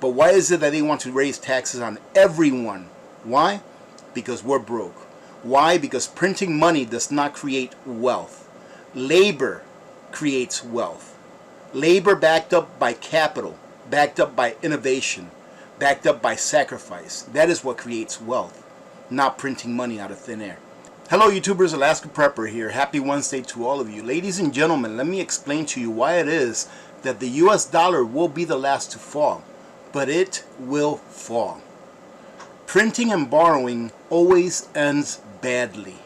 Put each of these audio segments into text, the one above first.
But why is it that they want to raise taxes on everyone? Why? Because we're broke. Why? Because printing money does not create wealth. Labor creates wealth. Labor backed up by capital, backed up by innovation, backed up by sacrifice. That is what creates wealth, not printing money out of thin air. Hello YouTubers, Alaska Prepper here. Happy Wednesday to all of you. Ladies and gentlemen, let me explain to you why it is that the US dollar will be the last to fall. But it will fall. Printing and borrowing always ends badly.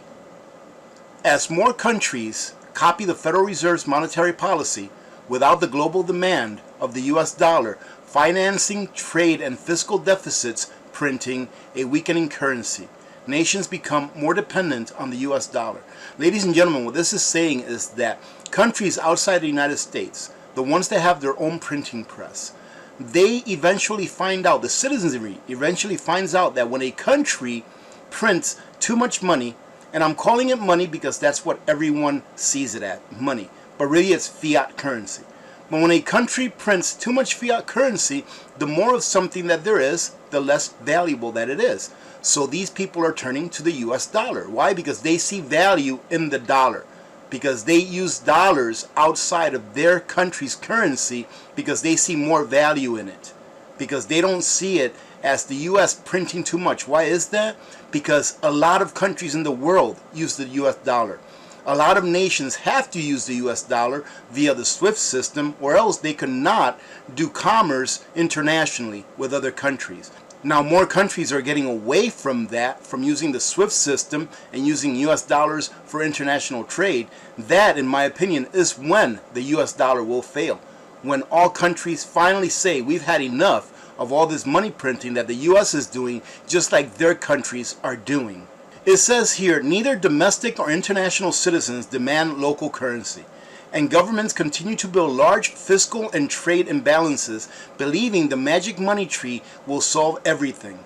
As more countries copy the Federal Reserve's monetary policy without the global demand of the US dollar, financing trade and fiscal deficits, printing a weakening currency, nations become more dependent on the US dollar. Ladies and gentlemen, what this is saying is that countries outside the United States, the ones that have their own printing press, they eventually find out, the citizenry eventually finds out that when a country prints too much money, and I'm calling it money because that's what everyone sees it at, money, but really it's fiat currency. But when a country prints too much fiat currency, the more of something that there is, the less valuable that it is. So these people are turning to the US dollar. Why? Because they see value in the dollar. Because they use dollars outside of their country's currency because they see more value in it. Because they don't see it as the US printing too much. Why is that? Because a lot of countries in the world use the US dollar. A lot of nations have to use the US dollar via the SWIFT system, or else they could not do commerce internationally with other countries. Now more countries are getting away from that, from using the SWIFT system and using US dollars for international trade. That, in my opinion, is when the US dollar will fail. When all countries finally say, we've had enough of all this money printing that the US is doing, just like their countries are doing. It says here, neither domestic or international citizens demand local currency, and governments continue to build large fiscal and trade imbalances, believing the magic money tree will solve everything.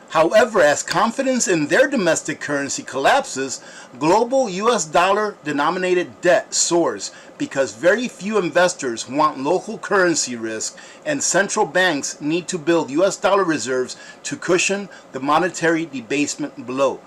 However, as confidence in their domestic currency collapses, global US dollar denominated debt soars because very few investors want local currency risk, and central banks need to build US dollar reserves to cushion the monetary debasement blow.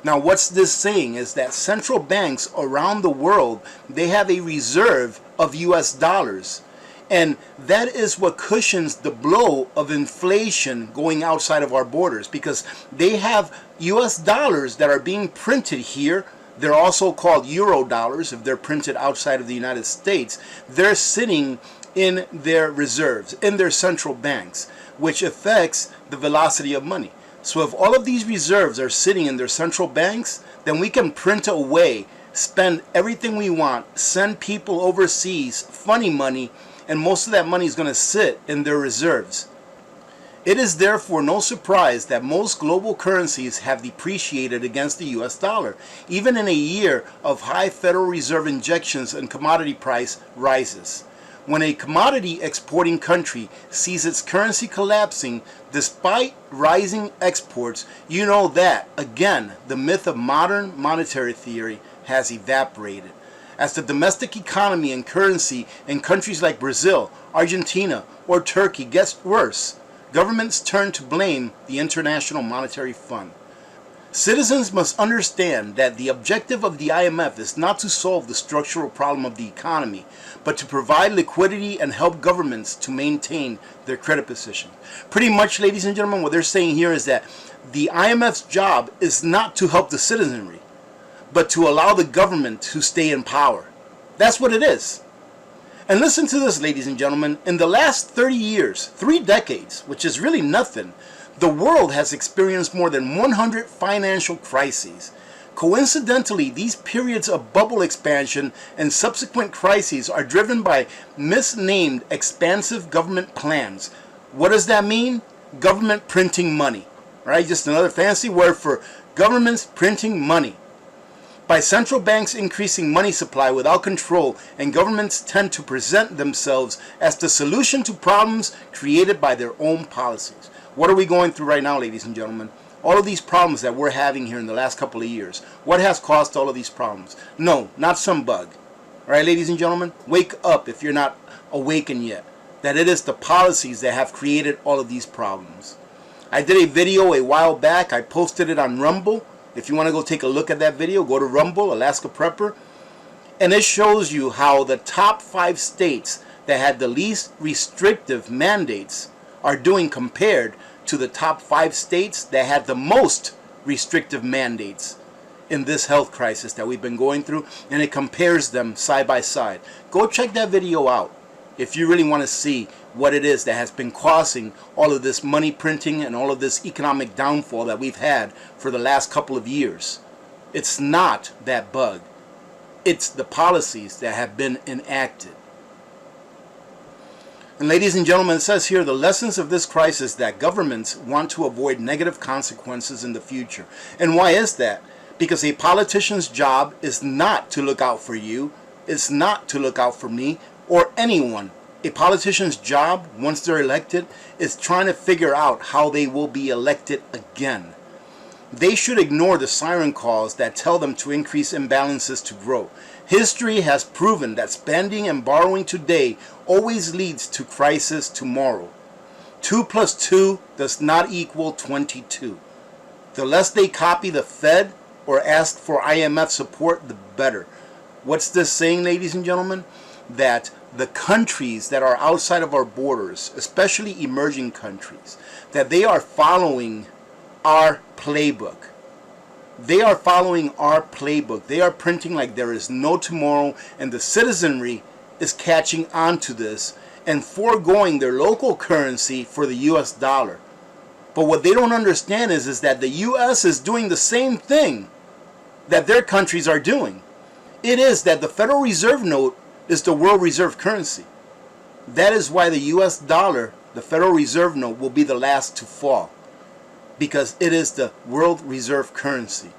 Now what's this saying is that central banks around the world, they have a reserve of US dollars. And that is what cushions the blow of inflation going outside of our borders, because they have US dollars that are being printed here. They're also called Euro dollars if they're printed outside of the United States. They're sitting in their reserves, in their central banks, which affects the velocity of money. So if all of these reserves are sitting in their central banks, then we can print away, spend everything we want, send people overseas funny money, and most of that money is going to sit in their reserves. It is therefore no surprise that most global currencies have depreciated against the US dollar, even in a year of high Federal Reserve injections and commodity price rises. When a commodity exporting country sees its currency collapsing despite rising exports, you know that, again, the myth of modern monetary theory has evaporated. As the domestic economy and currency in countries like Brazil, Argentina, or Turkey gets worse, governments turn to blame the International Monetary Fund. Citizens must understand that the objective of the IMF is not to solve the structural problem of the economy, but to provide liquidity and help governments to maintain their credit position. Pretty much, ladies and gentlemen, what they're saying here is that the IMF's job is not to help the citizenry, but to allow the government to stay in power. That's what it is. And listen to this, ladies and gentlemen. In the last 30 years, 3 decades, which is really nothing, the world has experienced more than 100 financial crises. Coincidentally, these periods of bubble expansion and subsequent crises are driven by misnamed expansive government plans. What does that mean? Government printing money, right? Just another fancy word for governments printing money. By central banks increasing money supply without control, and governments tend to present themselves as the solution to problems created by their own policies. What are we going through right now, ladies and gentlemen? All of these problems that we're having here in the last couple of years. What has caused all of these problems? No, not some bug. All right, ladies and gentlemen, wake up if you're not awakened yet. that it is the policies that have created all of these problems. I did a video a while back. I posted it on Rumble. If you want to go take a look at that video, go to Rumble, Alaska Prepper. And it shows you how the top 5 states that had the least restrictive mandates are doing compared to the top 5 states that had the most restrictive mandates in this health crisis that we've been going through, and it compares them side by side. Go check that video out if you really want to see what it is that has been causing all of this money printing and all of this economic downfall that we've had for the last couple of years. It's not that bug. It's the policies that have been enacted. And ladies and gentlemen, it says here, the lessons of this crisis that governments want to avoid negative consequences in the future. And why is that? Because a politician's job is not to look out for you, it's not to look out for me or anyone. A politician's job, once they're elected, is trying to figure out how they will be elected again. They should ignore the siren calls that tell them to increase imbalances to grow. History has proven that spending and borrowing today always leads to crisis tomorrow. 2 plus 2 does not equal 22. The less they copy the Fed or ask for IMF support, the better. What's this saying, ladies and gentlemen? That the countries that are outside of our borders, especially emerging countries, that they are following our playbook. They are following our playbook. They are printing like there is no tomorrow, and the citizenry is catching on to this and foregoing their local currency for the US dollar. But what they don't understand is that the US is doing the same thing that their countries are doing. It is that the Federal Reserve note is the world reserve currency. That is why the US dollar, the Federal Reserve note, will be the last to fall, because it is the world reserve currency.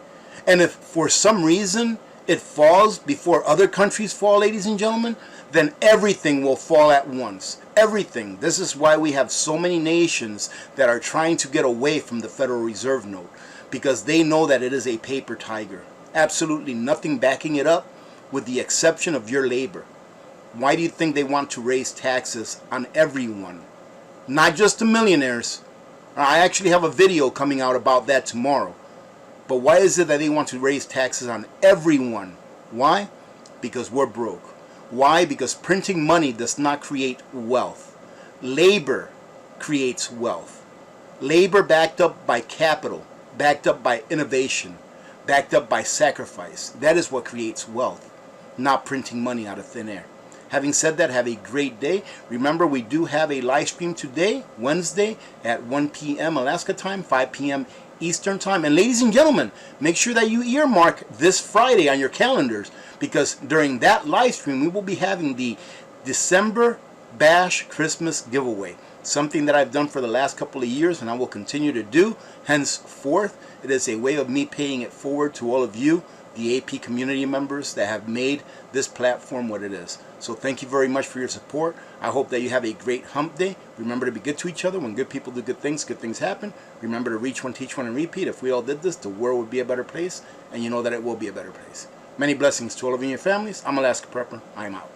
And if for some reason it falls before other countries fall, ladies and gentlemen, then everything will fall at once. Everything. This is why we have so many nations that are trying to get away from the Federal Reserve note, because they know that it is a paper tiger. Absolutely nothing backing it up, with the exception of your labor. Why do you think they want to raise taxes on everyone? Not just the millionaires. I actually have a video coming out about that tomorrow. But why is it that they want to raise taxes on everyone? Why? Because we're broke. Why? Because printing money does not create wealth. Labor creates wealth. Labor backed up by capital, backed up by innovation, backed up by sacrifice. That is what creates wealth, not printing money out of thin air. Having said that, have a great day. Remember, we do have a live stream today, Wednesday, at 1 p.m. Alaska time, 5 p.m. Eastern time. And ladies and gentlemen, make sure that you earmark this Friday on your calendars, because during that live stream, we will be having the December Bash Christmas giveaway. Something that I've done for the last couple of years, and I will continue to do henceforth. It is a way of me paying it forward to all of you, the AP community members that have made this platform what it is. So thank you very much for your support. I hope that you have a great hump day. Remember to be good to each other. When good people do good things happen. Remember to reach one, teach one, and repeat. If we all did this, the world would be a better place, and you know that it will be a better place. Many blessings to all of you and your families. I'm Alaska Prepper. I am out.